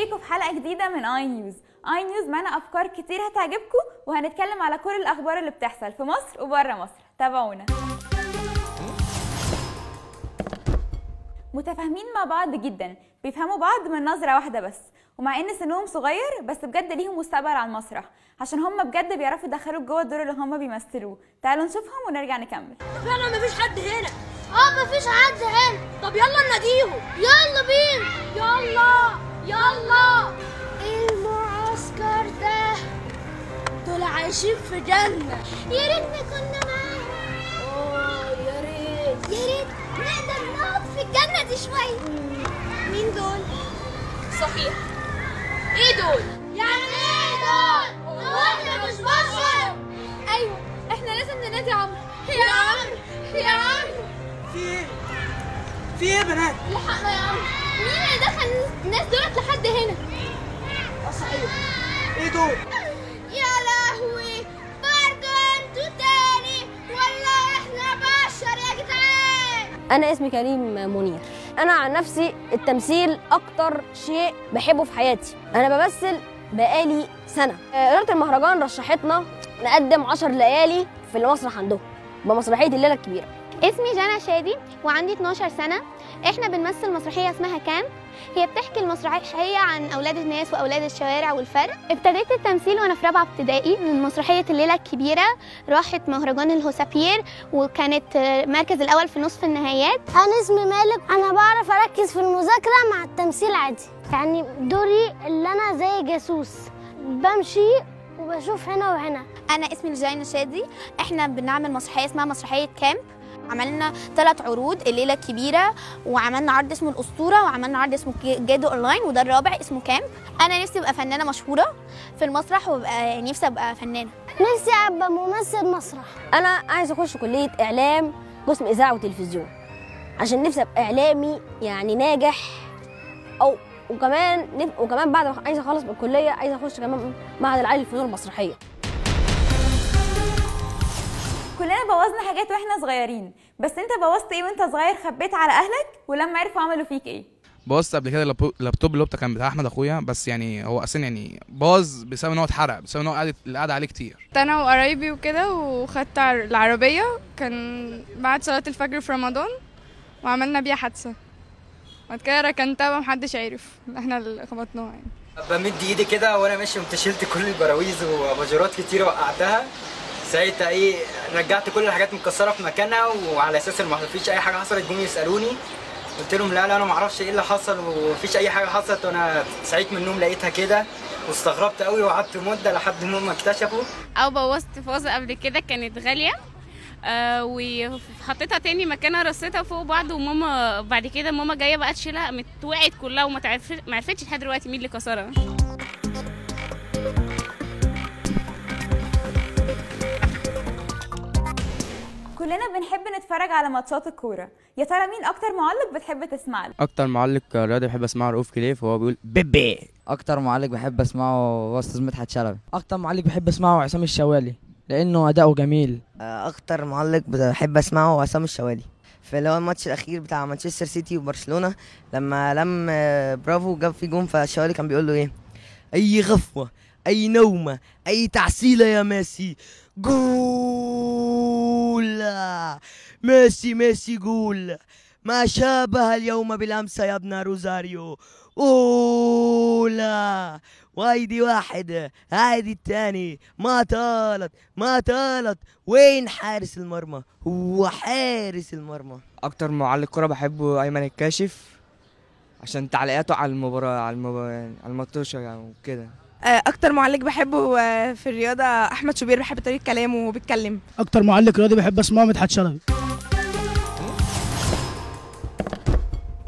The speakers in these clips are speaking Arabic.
بيكم في حلقة جديدة من اي نيوز. اي نيوز معانا افكار كتير هتعجبكم، وهنتكلم على كل الاخبار اللي بتحصل في مصر وبره مصر. تابعونا. متفاهمين مع بعض جدا، بيفهموا بعض من نظرة واحدة بس، ومع ان سنهم صغير بس بجد ليهم مستقبل على المسرح، عشان هم بجد بيعرفوا يدخلوا جوه الدور اللي هم بيمثلوه. تعالوا نشوفهم ونرجع نكمل. فعلا مفيش حد هنا. مفيش حد هنا. طب يلا نناديهم. يلا بينا. يلا المعسكر ده دول عايشين في جنة. يا ريتنا كنا معاهم. يا ريت نقدر نقعد في الجنة دي شوية. مين دول؟ صحيح، ايه دول؟ يعني ايه دول؟ هو احنا مش بشر؟ ايوه احنا لازم ننادي عمرو. يا عمرو في ايه يا بنات؟ لحقنا يا عمرو. مين اللي دخل الناس دولت لحد هنا؟ صحيح. ايه دول؟ يا لهوي، برضو انتوا تاني ولا احنا بشر يا جدعان؟ أنا اسمي كريم منير. أنا عن نفسي التمثيل أكتر شيء بحبه في حياتي. أنا بمثل بقالي سنة. إدارة المهرجان رشحتنا نقدم 10 ليالي في المسرح عندهم بمسرحية الليلة الكبيرة. اسمي جانا شادي وعندي 12 سنة. احنا بنمثل مسرحية اسمها كامب. هي بتحكي المسرحية عن أولاد الناس وأولاد الشوارع والفرق. ابتديت التمثيل وأنا في رابعة ابتدائي من مسرحية الليلة الكبيرة، راحت مهرجان الهوسابير وكانت مركز الأول في نصف النهايات. أنا اسمي مالك. أنا بعرف أركز في المذاكرة مع التمثيل عادي، يعني دوري اللي أنا زي جاسوس بمشي وبشوف هنا وهنا. أنا اسمي جانا شادي. احنا بنعمل مسرحية اسمها مسرحية كامب. عملنا 3 عروض، الليلة الكبيرة، وعملنا عرض اسمه الأسطورة، وعملنا عرض اسمه جادو أونلاين، وده الرابع اسمه كامب. أنا نفسي أبقى فنانة مشهورة في المسرح، وأبقى نفسي أبقى فنانة. نفسي أبقى ممثل مسرح. أنا عايزة أخش كلية إعلام قسم إذاعة وتلفزيون، عشان نفسي أبقى إعلامي يعني ناجح. وكمان بعد ما عايزة أخلص من الكلية عايزة أخش كمان معهد العالي للفنون المسرحية. كلنا بوظنا حاجات واحنا صغيرين، بس انت بوظت ايه وانت صغير خبيت على اهلك ولما عرفوا عملوا فيك ايه؟ بوظت قبل كده اللابتوب اللي كان بتاع احمد اخويا، بس يعني هو اصلا يعني باظ بسبب ان هو اتحرق، بسبب ان هو قعد عليه كتير. انا وقرايبي وكده وخدت العربيه، كان بعد صلاه الفجر في رمضان وعملنا بيها حادثه، بعد كده ركنتها ومحدش عارف احنا اللي خبطناها يعني. بمد ايدي كده وانا ماشي قمت شلت كل البراويز واباجورات كتير وقعتها. ساعتها رجعت كل الحاجات مكسره في مكانها، وعلى اساس ان ما فيش اي حاجه حصلت جم يسالوني، قلت لهم لا انا ما اعرفش ايه اللي حصل ومفيش اي حاجه حصلت. وانا صحيت من النوم لقيتها كده واستغربت قوي وقعدت مده لحد ما هم اكتشفوا. او بوظت فازه قبل كده كانت غاليه، وحطيتها تاني مكانها، رصيتها فوق بعض، وماما بعد كده ماما جايه بقى تشيلها وقعت كلها وما عرفتش لحد دلوقتي مين اللي كسرها. كلنا بنحب نتفرج على ماتشات الكوره. يا ترى مين اكتر معلق بتحب تسمع له؟ اكتر معلق رياضي بحب اسمعه رؤوف كليف، وهو بيقول بيبي. اكتر معلق بحب اسمعه هو استاذ مدحت شلبي. اكتر معلق بحب اسمعه عصام الشوالي لانه اداؤه جميل. اكتر معلق بحب اسمعه هو عصام الشوالي في اللي هو الماتش الاخير بتاع مانشستر سيتي وبرشلونه، لما لم برافو جاب فيه جون، فالشوالي كان بيقول له ايه؟ اي غفوه، اي نومه، اي تعسيله يا ميسي، قول ميسي قول ما شابه اليوم بالامس يا ابن روزاريو، أولا وايدي واحدة هايدي التاني، ما طالت وين حارس المرمى؟ هو حارس المرمى. اكتر معلق كرة بحبه ايمن الكاشف، عشان تعليقاته على المباراة على الماتش يعني وكده. اكتر معلق بحبه في الرياضه احمد شوبير، بحب طريقه كلامه وهو بيتكلم. اكتر معلق رياضي بحب اسمعه مدحت شلبي.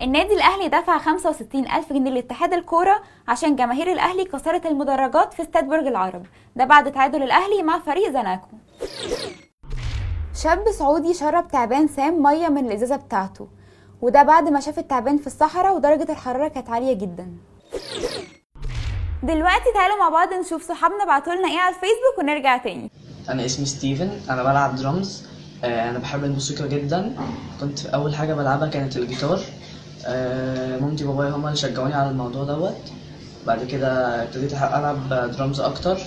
النادي الاهلي دفع 65,000 جنيه لاتحاد الكوره عشان جماهير الاهلي كسرت المدرجات في استاد برج العرب، ده بعد تعادل الاهلي مع فريق زناكو. شاب سعودي شرب تعبان سام ميه من الازازه بتاعته، وده بعد ما شاف التعبان في الصحراء ودرجه الحراره كانت عاليه جدا. دلوقتي تعالوا مع بعض نشوف صحابنا بعتوا لنا ايه على الفيسبوك ونرجع تاني. انا اسمي ستيفن، انا بلعب درامز. انا بحب الموسيقى جدا. كنت اول حاجه بلعبها كانت الجيتار. مامتي وبابايا هما اللي شجعوني على الموضوع دوت. بعد كده ابتديت العب درامز اكتر.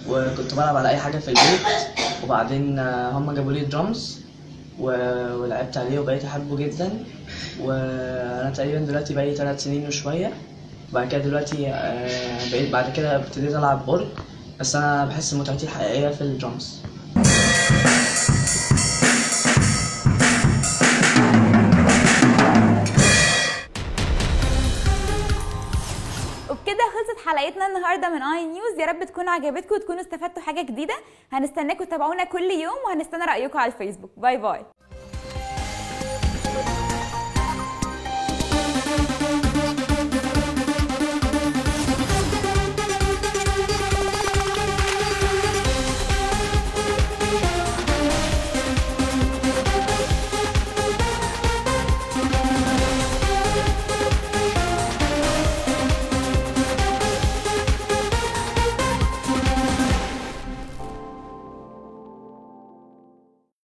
وكنت بلعب على اي حاجه في البيت، وبعدين هم جابوا لي درامز ولعبت عليه وبقيت احبه جدا. وانا تقريبا دلوقتي بقالي 3 سنين وشويه. بعد كده دلوقتي بقيت بعد كده ابتديت العب اورج، بس انا بحس متعتي الحقيقيه في الدرامز. وبكده خلصت حلقتنا النهارده من اي نيوز. يا رب تكون عجبتكم وتكونوا استفدتوا حاجه جديده. هنستناكم تتابعونا كل يوم، وهنستنى رايكم على الفيسبوك. باي باي.